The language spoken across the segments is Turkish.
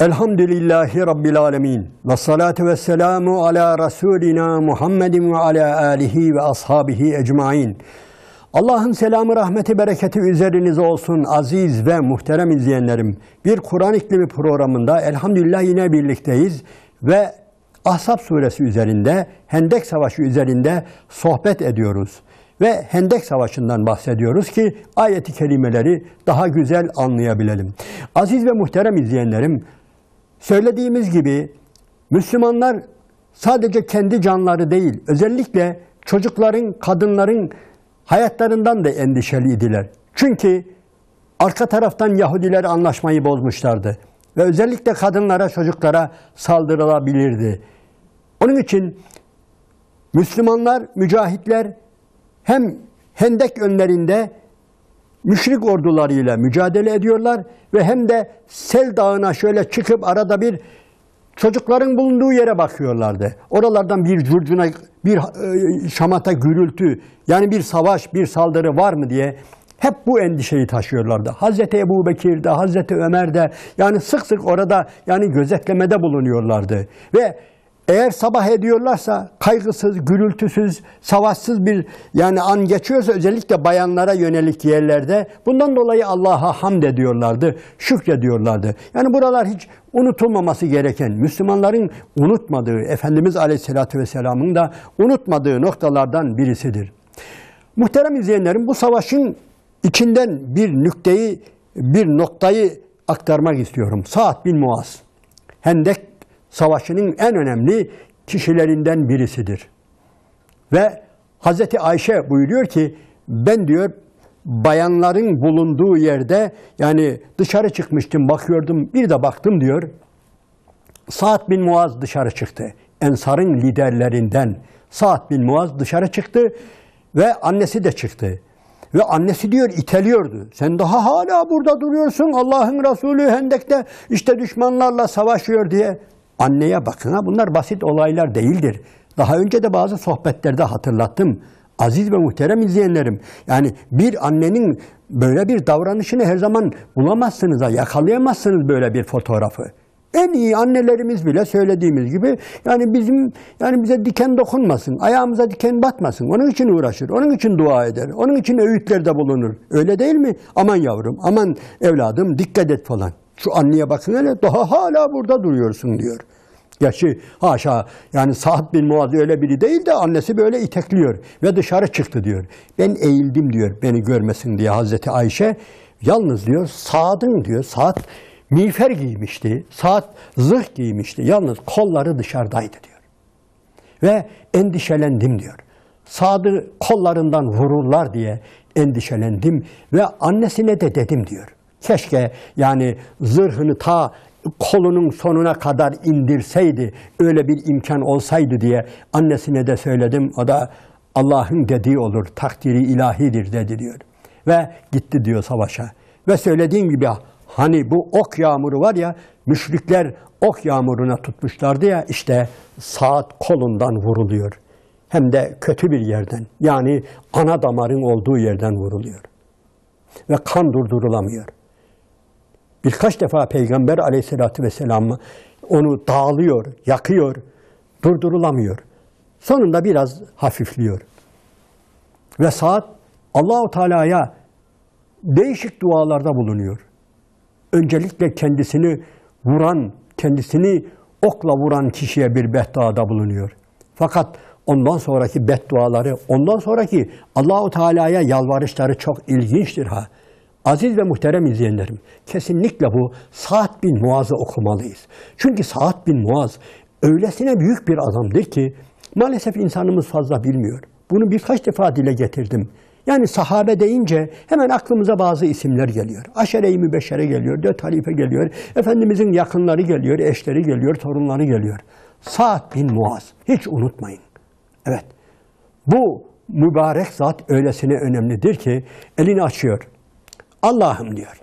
Elhamdülillahi Rabbil alemin. Ve salatu ve selamu ala Resulina Muhammedin ve ala alihi ve ashabihi ecmain. Allah'ın selamı, rahmeti, bereketi üzerinize olsun aziz ve muhterem izleyenlerim. Bir Kur'an İklimi programında elhamdülillah yine birlikteyiz ve Ahzab suresi üzerinde, Hendek Savaşı üzerinde sohbet ediyoruz. Ve Hendek Savaşı'ndan bahsediyoruz ki ayeti kerimeleri daha güzel anlayabilelim. Aziz ve muhterem izleyenlerim, söylediğimiz gibi Müslümanlar sadece kendi canları değil, özellikle çocukların, kadınların hayatlarından da endişeliydiler. Çünkü arka taraftan Yahudiler anlaşmayı bozmuşlardı. Ve özellikle kadınlara, çocuklara saldırılabilirdi. Onun için Müslümanlar, mücahitler hem Hendek önlerinde müşrik ordularıyla mücadele ediyorlar ve hem de Sel Dağı'na şöyle çıkıp arada bir çocukların bulunduğu yere bakıyorlardı. Oralardan bir curcuna, bir şamata, gürültü, yani bir savaş, bir saldırı var mı diye hep bu endişeyi taşıyorlardı. Hazreti Ebu Bekir de, Hazreti Ömer de yani sık sık orada yani gözetlemede bulunuyorlardı. Ve eğer sabah ediyorlarsa kaygısız, gürültüsüz, savaşsız bir yani an geçiyorsa özellikle bayanlara yönelik yerlerde bundan dolayı Allah'a hamd ediyorlardı, şükrediyorlardı. Yani buralar hiç unutulmaması gereken, Müslümanların unutmadığı, Efendimiz Aleyhisselatü Vesselam'ın da unutmadığı noktalardan birisidir. Muhterem izleyenlerim, bu savaşın içinden bir noktayı aktarmak istiyorum. Sa'd bin Muaz, Hendek Savaşı'nın en önemli kişilerinden birisidir. Ve Hazreti Ayşe buyuruyor ki, ben diyor bayanların bulunduğu yerde yani dışarı çıkmıştım, bakıyordum, bir de baktım diyor. Sa'd bin Muaz dışarı çıktı. Ensar'ın liderlerinden Sa'd bin Muaz dışarı çıktı ve annesi de çıktı. Ve annesi diyor iteliyordu. Sen daha hala burada duruyorsun, Allah'ın Resulü Hendek'te işte düşmanlarla savaşıyor diye. Anneye bakın ha, bunlar basit olaylar değildir. Daha önce de bazı sohbetlerde hatırlattım. Aziz ve muhterem izleyenlerim, yani bir annenin böyle bir davranışını her zaman bulamazsınız ha, yakalayamazsınız böyle bir fotoğrafı. En iyi annelerimiz bile söylediğimiz gibi yani bize diken dokunmasın, ayağımıza diken batmasın. Onun için uğraşır, onun için dua eder, onun için öğütlerde bulunur. Öyle değil mi? Aman yavrum, aman evladım dikkat et falan. Şu anneye bakın hele, daha hala burada duruyorsun diyor. Gerçi haşa yani Sa'd bin Muaz öyle biri değil de annesi böyle itekliyor ve dışarı çıktı diyor. Ben eğildim diyor beni görmesin diye Hazreti Ayşe. Yalnız diyor Sa'd'ın diyor, Sa'd miğfer giymişti, Sa'd zırh giymişti. Yalnız kolları dışarıdaydı diyor. Ve endişelendim diyor. Sa'd'ı kollarından vururlar diye endişelendim ve annesine de dedim diyor. Keşke yani zırhını ta kolunun sonuna kadar indirseydi, öyle bir imkan olsaydı diye annesine de söyledim. O da Allah'ın dediği olur, takdiri ilahidir dedi diyor. Ve gitti diyor savaşa. Ve söylediğim gibi hani bu ok yağmuru var ya, müşrikler ok yağmuruna tutmuşlardı ya, işte Sa'd kolundan vuruluyor. Hem de kötü bir yerden, yani ana damarın olduğu yerden vuruluyor. Ve kan durdurulamıyor. Birkaç defa Peygamber Aleyhisselatü Vesselam onu dağılıyor, yakıyor, durdurulamıyor. Sonunda biraz hafifliyor. Ve Sa'd Allah-u Teala'ya değişik dualarda bulunuyor. Öncelikle kendisini okla vuran kişiye bir bedduada bulunuyor. Fakat ondan sonraki bedduaları, ondan sonraki Allah-u Teala'ya yalvarışları çok ilginçtir ha. Aziz ve muhterem izleyenlerim, kesinlikle bu Sa'd bin Muaz'ı okumalıyız. Çünkü Sa'd bin Muaz öylesine büyük bir adamdır ki maalesef insanımız fazla bilmiyor. Bunu birkaç defa dile getirdim. Yani sahabe deyince hemen aklımıza bazı isimler geliyor. Aşere-i Mübeşşere geliyor, 4 halife geliyor, Efendimizin yakınları geliyor, eşleri geliyor, torunları geliyor. Sa'd bin Muaz, hiç unutmayın. Evet, bu mübarek zat öylesine önemlidir ki elini açıyor. Allah'ım diyor.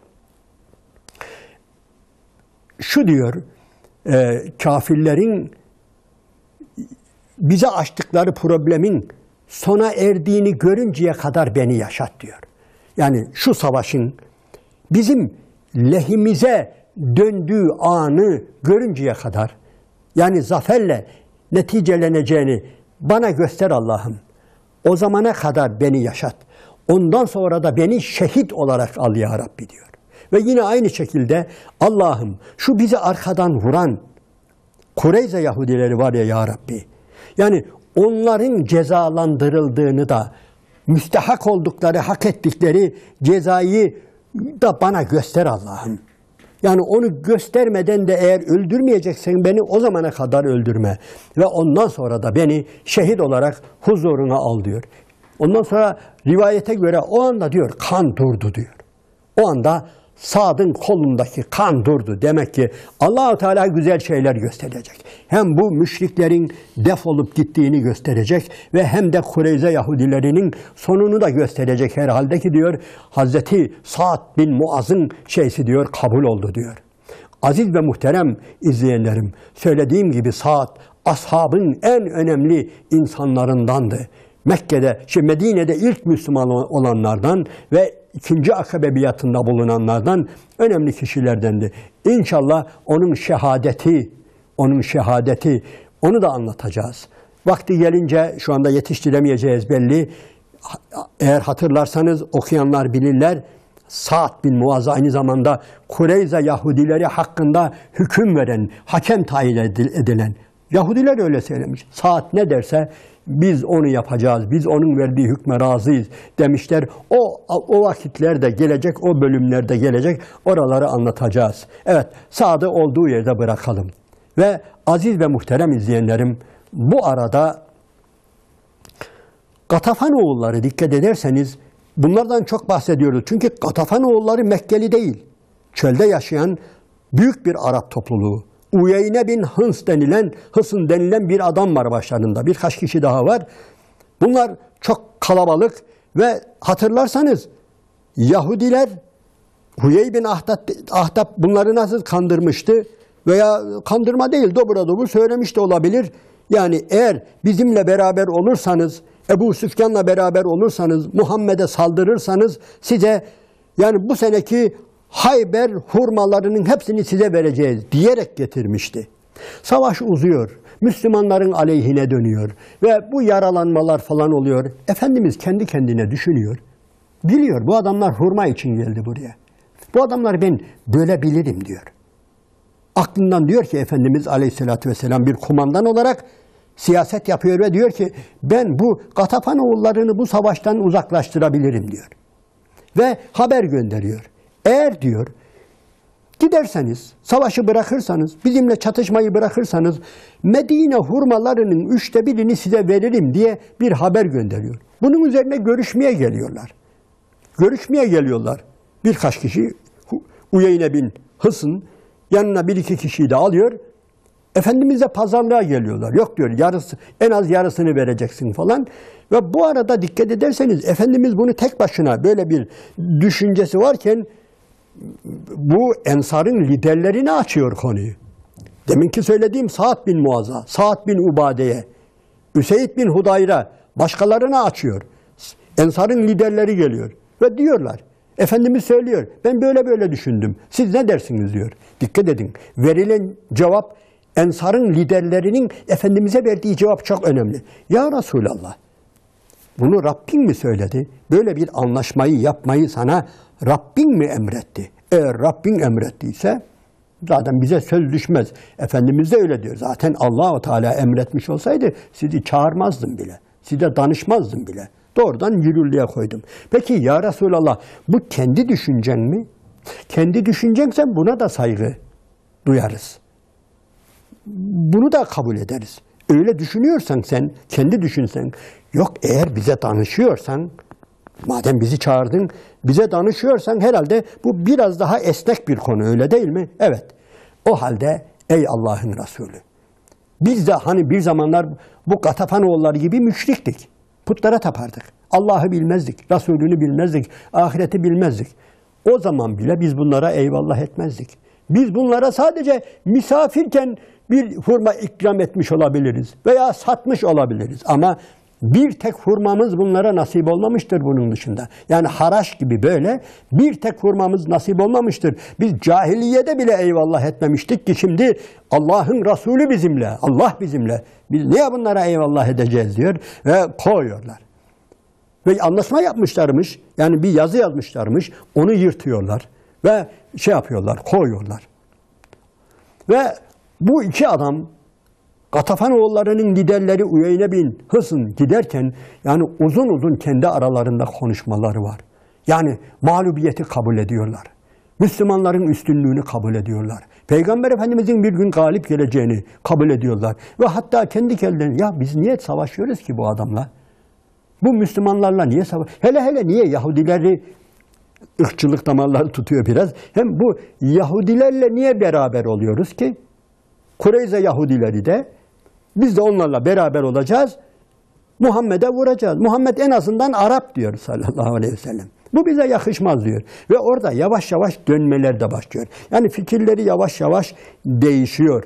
Şu diyor, kafirlerin bize açtıkları problemin sona erdiğini görünceye kadar beni yaşat diyor. Yani şu savaşın bizim lehimize döndüğü anı görünceye kadar, yani zaferle neticeleneceğini bana göster Allah'ım. O zamana kadar beni yaşat. Ondan sonra da beni şehit olarak al ya Rabbi diyor. Ve yine aynı şekilde Allah'ım şu bizi arkadan vuran Kureyze Yahudileri var ya Rabbi. Yani onların cezalandırıldığını da, müstehak oldukları, hak ettikleri cezayı da bana göster Allah'ım. Yani onu göstermeden de eğer öldürmeyeceksen beni o zamana kadar öldürme. Ve ondan sonra da beni şehit olarak huzuruna al diyor. Ondan sonra rivayete göre o anda diyor kan durdu diyor. O anda Sad'ın kolundaki kan durdu. Demek ki Allah-u Teala güzel şeyler gösterecek. Hem bu müşriklerin defolup gittiğini gösterecek ve hem de Kureyze Yahudilerinin sonunu da gösterecek herhalde ki diyor Hazreti Sa'd bin Muaz'ın şeysi diyor kabul oldu diyor. Aziz ve muhterem izleyenlerim, söylediğim gibi Sa'd ashabın en önemli insanlarındandı. Medine'de ilk Müslüman olanlardan ve ikinci akabe biatında bulunanlardan önemli kişilerdendi. İnşallah onun şehadeti, onu da anlatacağız. Vakti gelince şu anda yetiştiremeyeceğiz belli. Eğer hatırlarsanız okuyanlar bilirler. Sa'd bin Muaz aynı zamanda Kureyze Yahudileri hakkında hüküm veren, hakem tayin edilen. Yahudiler öyle söylemiş. Sa'd ne derse biz onu yapacağız, biz onun verdiği hükme razıyız demişler. O vakitlerde gelecek, o bölümlerde gelecek, oraları anlatacağız. Evet, Sa'd'ı olduğu yerde bırakalım. Ve aziz ve muhterem izleyenlerim, bu arada Gatafan oğulları dikkat ederseniz bunlardan çok bahsediyoruz. Çünkü Gatafan oğulları Mekkeli değil, çölde yaşayan büyük bir Arap topluluğu. Uyeyne bin Hısn denilen bir adam var başlarında. Birkaç kişi daha var. Bunlar çok kalabalık ve hatırlarsanız Yahudiler Huyey bin Ahtap bunları nasıl kandırmıştı? Veya kandırma değil, dobra söylemiş de olabilir. Yani eğer bizimle beraber olursanız, Ebu Süfyan'la beraber olursanız, Muhammed'e saldırırsanız size yani bu seneki Hayber hurmalarının hepsini size vereceğiz diyerek getirmişti. Savaş uzuyor. Müslümanların aleyhine dönüyor. Ve bu yaralanmalar falan oluyor. Efendimiz kendi kendine düşünüyor. Biliyor bu adamlar hurma için geldi buraya. Bu adamlar ben bölebilirim diyor. Aklından diyor ki Efendimiz Aleyhisselatü Vesselam bir kumandan olarak siyaset yapıyor ve diyor ki ben bu Gatafan oğullarını bu savaştan uzaklaştırabilirim diyor. Ve haber gönderiyor. Eğer diyor giderseniz, savaşı bırakırsanız, bizimle çatışmayı bırakırsanız Medine hurmalarının 1/3'ini size veririm diye bir haber gönderiyor. Bunun üzerine görüşmeye geliyorlar. Birkaç kişi Uyeyne bin Hısn yanına 1-2 kişiyi de alıyor. Efendimiz'e pazarlığa geliyorlar. Yok diyor en az yarısını vereceksin falan. Ve bu arada dikkat ederseniz Efendimiz bunu tek başına böyle bir düşüncesi varken bu Ensar'ın liderlerine açıyor konuyu. Deminki söylediğim Sa'd bin Muaz'a, Sa'd bin Ubade'ye, Üseyd bin Hudayr'a, başkalarına açıyor. Ensar'ın liderleri geliyor ve diyorlar. Efendimiz söylüyor, ben böyle düşündüm. Siz ne dersiniz diyor. Dikkat edin, verilen cevap Ensar'ın liderlerinin Efendimiz'e verdiği cevap çok önemli. Ya Resulallah, bunu Rabbin mi söyledi? Böyle bir anlaşmayı yapmayı sana Rabbin mi emretti? Eğer Rabbin emrettiyse zaten bize söz düşmez. Efendimiz de öyle diyor. Zaten Allah-u Teala emretmiş olsaydı sizi çağırmazdım bile. Size danışmazdım bile. Doğrudan yürürlüğe koydum. Peki ya Resulallah bu kendi düşüncen mi? Kendi düşüncense buna da saygı duyarız. Bunu da kabul ederiz. Öyle düşünüyorsan sen, kendi düşünsen, yok eğer bize danışıyorsan, madem bizi çağırdın, bize danışıyorsan herhalde bu biraz daha esnek bir konu, öyle değil mi? Evet. O halde ey Allah'ın Resulü, biz de hani bir zamanlar bu Gatafanoğulları gibi müşriktik. Putlara tapardık. Allah'ı bilmezdik, Resulünü bilmezdik, ahireti bilmezdik. O zaman bile biz bunlara eyvallah etmezdik. Biz bunlara sadece misafirken bir hurma ikram etmiş olabiliriz veya satmış olabiliriz. Ama Bir tek hurmamız bunlara nasip olmamıştır bunun dışında. Yani haraç gibi böyle bir tek hurmamız nasip olmamıştır. Biz cahiliyede bile eyvallah etmemiştik ki şimdi Allah'ın Resulü bizimle, Allah bizimle. Biz niye bunlara eyvallah edeceğiz diyor ve koyuyorlar. Ve anlaşma yapmışlarmış, yani bir yazı yazmışlarmış, onu yırtıyorlar ve şey yapıyorlar, koyuyorlar. Ve bu iki adam, Gatafan oğullarının liderleri Uyeyne bin Hısn giderken, yani uzun uzun kendi aralarında konuşmaları var. Yani mağlubiyeti kabul ediyorlar. Müslümanların üstünlüğünü kabul ediyorlar. Peygamber Efendimizin bir gün galip geleceğini kabul ediyorlar. Ve hatta kendi kendilerine, ya biz niye savaşıyoruz ki bu adamla? Bu Müslümanlarla niye savaş? Hele hele niye Yahudileri, ırkçılık damarları tutuyor biraz. Hem bu Yahudilerle niye beraber oluyoruz ki? Kureyze Yahudileri de, biz de onlarla beraber olacağız. Muhammed'e vuracağız. Muhammed en azından Arap diyor sallallahu aleyhi ve sellem. Bu bize yakışmaz diyor. Ve orada yavaş yavaş dönmeler de başlıyor. Yani fikirleri yavaş yavaş değişiyor.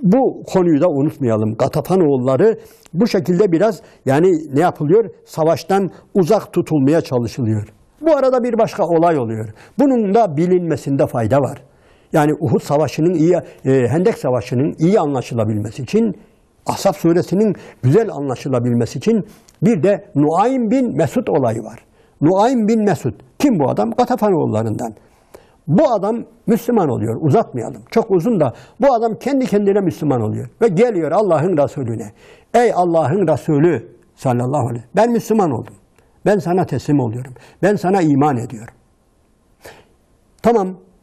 Bu konuyu da unutmayalım. Gatafan oğulları bu şekilde biraz, yani ne yapılıyor? Savaştan uzak tutulmaya çalışılıyor. Bu arada bir başka olay oluyor. Bunun da bilinmesinde fayda var. Yani Uhud Savaşı'nın Hendek Savaşı'nın iyi anlaşılabilmesi için, Ahzab Suresinin güzel anlaşılabilmesi için bir de Nuaym bin Mesud olayı var. Nuaym bin Mesud. Kim bu adam? Gatafan oğullarından. Bu adam Müslüman oluyor. Uzatmayalım. Çok uzun da bu adam kendi kendine Müslüman oluyor. Ve geliyor Allah'ın Resulüne. Ey Allah'ın Resulü sallallahu aleyhi ve sellem. Ben Müslüman oldum. Ben sana teslim oluyorum. Ben sana iman ediyorum.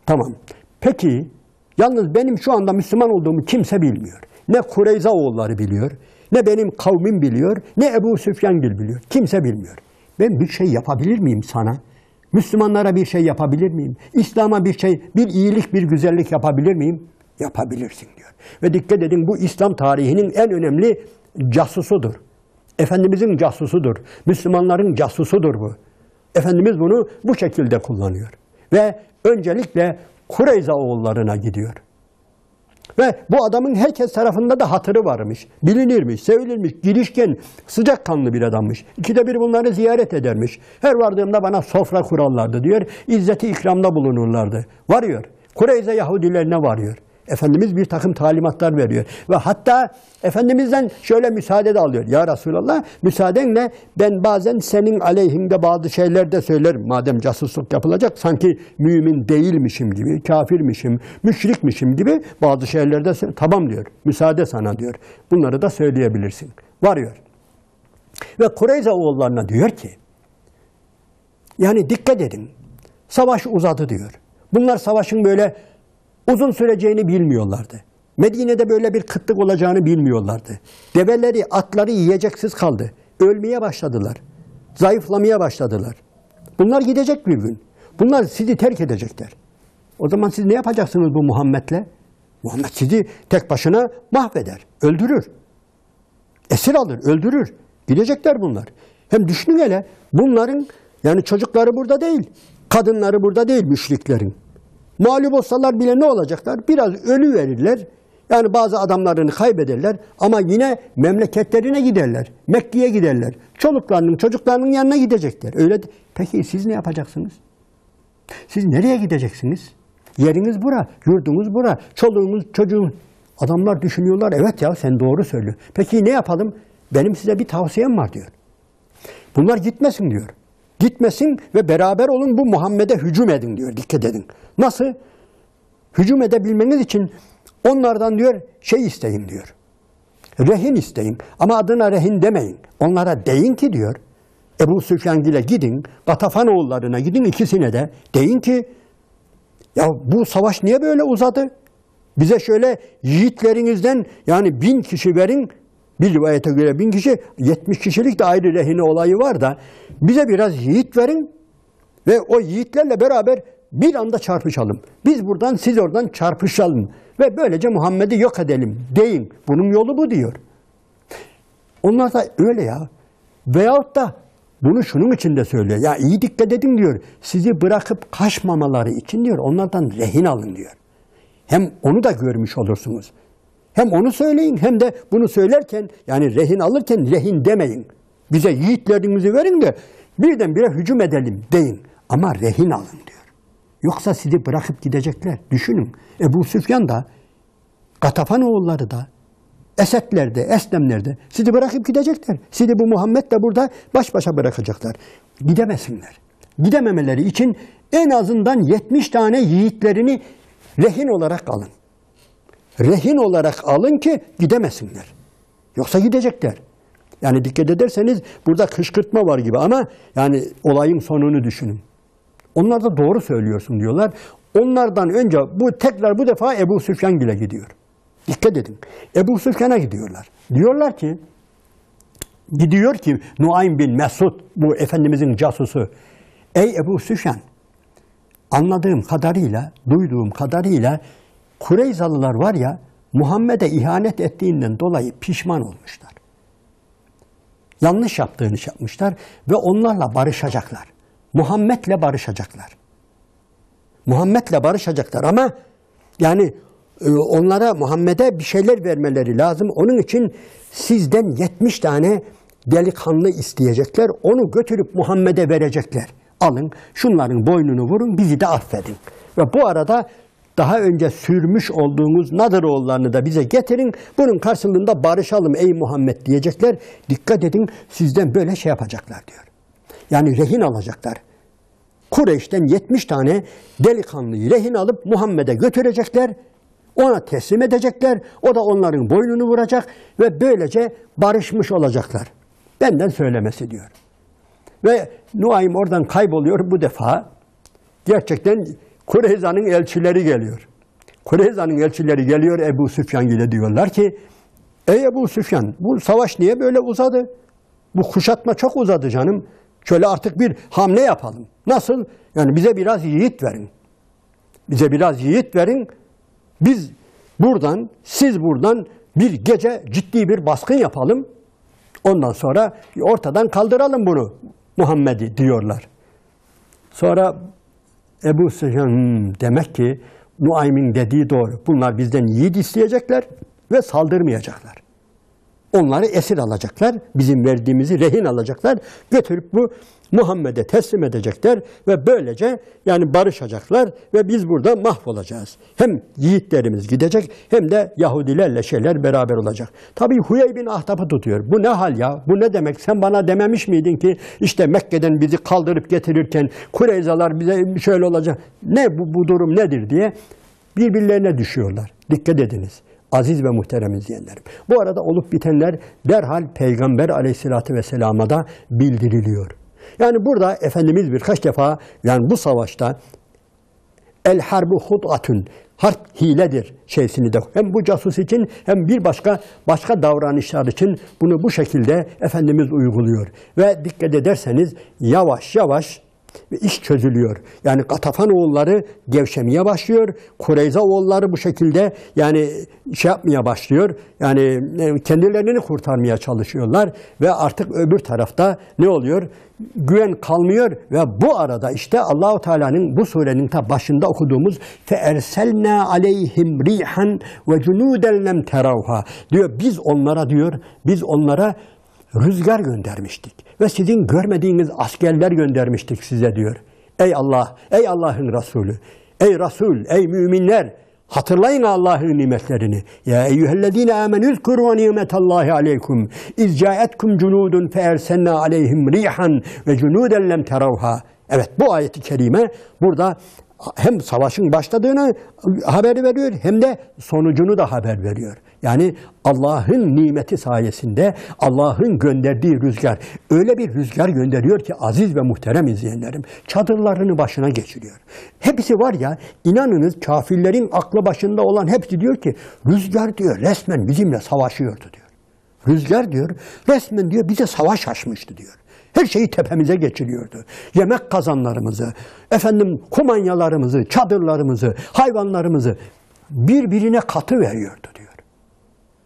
Tamam. Peki, yalnız benim şu anda Müslüman olduğumu kimse bilmiyor. Ne Kureyza oğulları biliyor, ne benim kavmim biliyor, ne Ebu Süfyangil biliyor. Kimse bilmiyor. Ben bir şey yapabilir miyim sana? Müslümanlara bir şey yapabilir miyim? İslam'a bir iyilik, bir güzellik yapabilir miyim? Yapabilirsin diyor. Ve dikkat edin, bu İslam tarihinin en önemli casusudur. Efendimizin casusudur. Müslümanların casusudur bu. Efendimiz bunu bu şekilde kullanıyor. Ve öncelikle Kureyza oğullarına gidiyor. Ve bu adamın herkes tarafında da hatırı varmış, bilinirmiş, sevilirmiş, girişken, sıcakkanlı bir adammış. İkide bir bunları ziyaret edermiş. Her vardığımda bana sofra kurarlardı diyor, izzeti ikramda bulunurlardı. Varıyor, Kureyze Yahudilerine varıyor. Efendimiz bir takım talimatlar veriyor. Ve hatta Efendimiz'den şöyle müsaade de alıyor. Ya Resulallah, müsaadenle ben bazen senin aleyhinde bazı şeyler de söylerim. Madem casusluk yapılacak, sanki mümin değilmişim gibi, kafirmişim, müşrikmişim gibi bazı şeyler de tamam diyor. Müsaade sana diyor. Bunları da söyleyebilirsin. Varıyor. Ve Kureyze oğullarına diyor ki, yani dikkat edin, savaş uzadı diyor. Bunlar savaşın böyle uzun süreceğini bilmiyorlardı. Medine'de böyle bir kıtlık olacağını bilmiyorlardı. Develeri, atları yiyeceksiz kaldı. Ölmeye başladılar. Zayıflamaya başladılar. Bunlar gidecek bir gün. Bunlar sizi terk edecekler. O zaman siz ne yapacaksınız bu Muhammed'le? Muhammed sizi tek başına mahveder, öldürür. Esir alır, öldürür. Gidecekler bunlar. Hem düşünün hele, bunların yani çocukları burada değil, kadınları burada değil müşriklerin. Mağlup olsalar bile ne olacaklar? Biraz ölü verirler. Yani bazı adamlarını kaybederler ama yine memleketlerine giderler. Mekke'ye giderler. Çoluklarının, çocuklarının yanına gidecekler. Öyle. Peki siz ne yapacaksınız? Siz nereye gideceksiniz? Yeriniz bura, yurdunuz bura, çoluğunuz, çocuğunuz. Adamlar düşünüyorlar, evet ya sen doğru söylüyorsun. Peki ne yapalım? Benim size bir tavsiyem var diyor. Bunlar gitmesin diyor. Gitmesin ve beraber olun, bu Muhammed'e hücum edin diyor. Dikkat edin. Nasıl? Hücum edebilmeniz için onlardan diyor isteyin diyor. Rehin isteyin. Ama adına rehin demeyin. Onlara deyin ki diyor, Ebu Süfyangil'e gidin, Gatafan oğullarına gidin, ikisine de deyin ki, ya bu savaş niye böyle uzadı? Bize şöyle yiğitlerinizden yani 1000 kişi verin. Bir rivayete göre 1000 kişi, 70 kişilik de ayrı rehine olayı var da bize biraz yiğit verin ve o yiğitlerle beraber bir anda çarpışalım. Biz buradan, siz oradan çarpışalım ve böylece Muhammed'i yok edelim deyin. Bunun yolu bu diyor. Onlar da öyle ya. Veyahut da bunu şunun için de söylüyor. Ya iyi dikkat edin diyor. Sizi bırakıp kaçmamaları için diyor. Onlardan rehin alın diyor. Hem onu da görmüş olursunuz. Hem onu söyleyin hem de bunu söylerken yani rehin alırken rehin demeyin. Bize yiğitlerinizi verin de birdenbire hücum edelim deyin. Ama rehin alın diyor. Yoksa sizi bırakıp gidecekler. Düşünün. Ebu Süfyan da, Gatafan oğulları da, Esedler de, Eslemler de sizi bırakıp gidecekler. Sizi bu Muhammed de burada baş başa bırakacaklar. Gidemesinler. Gidememeleri için en azından 70 tane yiğitlerini rehin olarak alın. Rehin olarak alın ki gidemesinler. Yoksa gidecekler. Yani dikkat ederseniz burada kışkırtma var gibi ama yani olayın sonunu düşünün. Onlar da doğru söylüyorsun diyorlar. Onlardan önce tekrar bu defa Ebu Süfyan bile gidiyor. Dikkat edin. Ebu Süfyan'a gidiyorlar. Gidiyor ki Nuaym bin Mesud, bu Efendimizin casusu. Ey Ebu Süfyan, anladığım kadarıyla, duyduğum kadarıyla Kureyzalılar var ya, Muhammed'e ihanet ettiğinden dolayı pişman olmuşlar. Yanlış yaptığını yapmışlar ve onlarla barışacaklar. Muhammed'le barışacaklar. Muhammed'le barışacaklar ama yani onlara, Muhammed'e bir şeyler vermeleri lazım. Onun için sizden 70 tane delikanlı isteyecekler. Onu götürüp Muhammed'e verecekler. Alın, şunların boynunu vurun, bizi de affedin. Ve bu arada daha önce sürmüş olduğumuz Nadiroğullarını da bize getirin. Bunun karşılığında barışalım ey Muhammed diyecekler. Dikkat edin, sizden böyle şey yapacaklar diyor. Yani rehin alacaklar. Kureyş'ten 70 tane delikanlıyı rehin alıp Muhammed'e götürecekler. Ona teslim edecekler. O da onların boynunu vuracak ve böylece barışmış olacaklar. Benden söylemesi diyor. Ve Nuaym oradan kayboluyor bu defa. Gerçekten Kureyza'nın elçileri geliyor. Kureyza'nın elçileri geliyor Ebu Süfyan'a diyorlar ki ey Ebu Süfyan, bu savaş niye böyle uzadı? Bu kuşatma çok uzadı canım. Şöyle artık bir hamle yapalım. Nasıl? Yani bize biraz yiğit verin. Bize biraz yiğit verin. Biz buradan, siz buradan bir gece ciddi bir baskın yapalım. Ondan sonra ortadan kaldıralım bunu Muhammed'i diyorlar. Sonra Ebu Süfyan demek ki Nuaym'in dediği doğru. Bunlar bizden yiğit isteyecekler ve saldırmayacaklar. Onları esir alacaklar, bizim verdiğimizi rehin alacaklar, götürüp bu Muhammed'e teslim edecekler ve böylece yani barışacaklar ve biz burada mahvolacağız. Hem yiğitlerimiz gidecek hem de Yahudilerle şeyler beraber olacak. Tabii Huyey bin Ahtab'ı tutuyor. Bu ne hal ya? Bu ne demek? Sen bana dememiş miydin ki işte Mekke'den bizi kaldırıp getirirken Kureyzalar bize şöyle olacak. Ne bu durum nedir diye birbirlerine düşüyorlar. Dikkat ediniz. Aziz ve muhterem izleyenlerim. Bu arada olup bitenler derhal Peygamber Aleyhisselatü Vesselam'a da bildiriliyor. Yani burada Efendimiz birkaç defa yani bu savaşta el harbu hud'atun, harp hiledir şeysini de hem bu casus için hem bir başka davranışlar için bunu bu şekilde Efendimiz uyguluyor. Ve dikkat ederseniz yavaş yavaş iş çözülüyor. Yani Gatafan oğulları gevşemeye başlıyor. Kureyza oğulları bu şekilde yani şey yapmaya başlıyor. Yani kendilerini kurtarmaya çalışıyorlar ve artık öbür tarafta ne oluyor? Güven kalmıyor ve bu arada işte Allahu Teala'nın bu surenin ta başında okuduğumuz fe erselna aleyhim rihan ve cunuden lem teravha diyor. Biz onlara rüzgar göndermiştik ve sizin görmediğiniz askerler göndermiştik size diyor. Ey Allah, ey Allah'ın Resulü, ey Resul, ey müminler, hatırlayın Allah'ın nimetlerini. Ya eyyühellezine amenü zkuru nimetallahi aleykum iz caetkum cunudun fe ersenna aleyhim rihan ve cunuden lem teravha. Evet, bu ayeti kerime burada hem savaşın başladığını haber veriyor hem de sonucunu da haber veriyor. Yani Allah'ın nimeti sayesinde Allah'ın gönderdiği rüzgar öyle bir rüzgar gönderiyor ki aziz ve muhterem izleyenlerim çadırlarını başına geçiriyor. Hepsi var ya inanınız kafirlerin aklı başında olan hepsi diyor ki rüzgar diyor resmen bizimle savaşıyordu diyor. Rüzgar diyor resmen diyor bize savaş açmıştı diyor. Her şeyi tepemize geçiriyordu. Yemek kazanlarımızı, kumanyalarımızı, çadırlarımızı, hayvanlarımızı birbirine katı veriyordu diyor.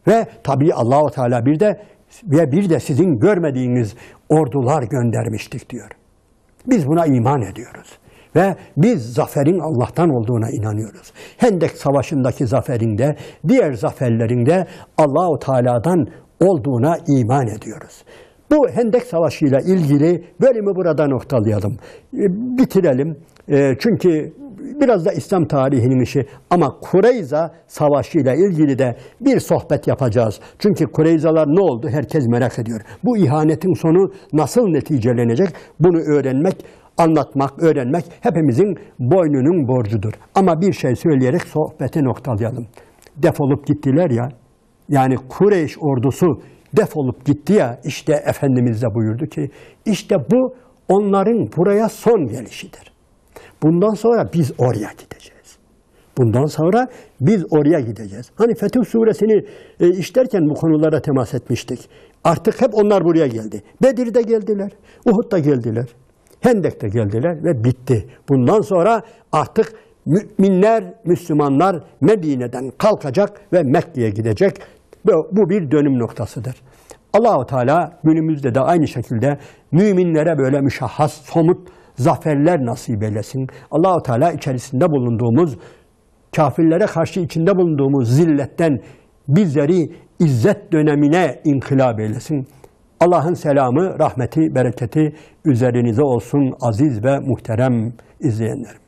Ve tabii Allahu Teala bir de sizin görmediğiniz ordular göndermiştik diyor. Biz buna iman ediyoruz. Ve biz zaferin Allah'tan olduğuna inanıyoruz. Hendek Savaşı'ndaki zaferinde, diğer zaferlerinde Allahu Teala'dan olduğuna iman ediyoruz. Bu Hendek Savaşı ile ilgili bölümü burada noktalayalım. Bitirelim. Çünkü biraz da İslam tarihinin işi, ama Kureyza Savaşı ile ilgili de bir sohbet yapacağız. Çünkü Kureyzalar ne oldu? Herkes merak ediyor. Bu ihanetin sonu nasıl neticelenecek? Bunu öğrenmek, anlatmak, öğrenmek hepimizin boynunun borcudur. Ama bir şey söyleyerek sohbeti noktalayalım. Defolup gittiler ya, yani Kureyş ordusu defolup gitti ya, işte Efendimiz de buyurdu ki, işte bu onların buraya son gelişidir. Bundan sonra biz oraya gideceğiz. Bundan sonra biz oraya gideceğiz. Hani Fetih Suresini işlerken bu konulara temas etmiştik. Artık hep onlar buraya geldi. Bedir'de geldiler, Uhud'da geldiler, Hendek'te geldiler ve bitti. Bundan sonra artık müminler, Müslümanlar Medine'den kalkacak ve Mekke'ye gidecek. Bu bir dönüm noktasıdır. Allah-u Teala günümüzde de aynı şekilde müminlere böyle müşahhas, somut zaferler nasip eylesin. Allah-u Teala içerisinde bulunduğumuz, kafirlere karşı içinde bulunduğumuz zilletten bizleri izzet dönemine inkılap eylesin. Allah'ın selamı, rahmeti, bereketi üzerinize olsun aziz ve muhterem izleyenlerim.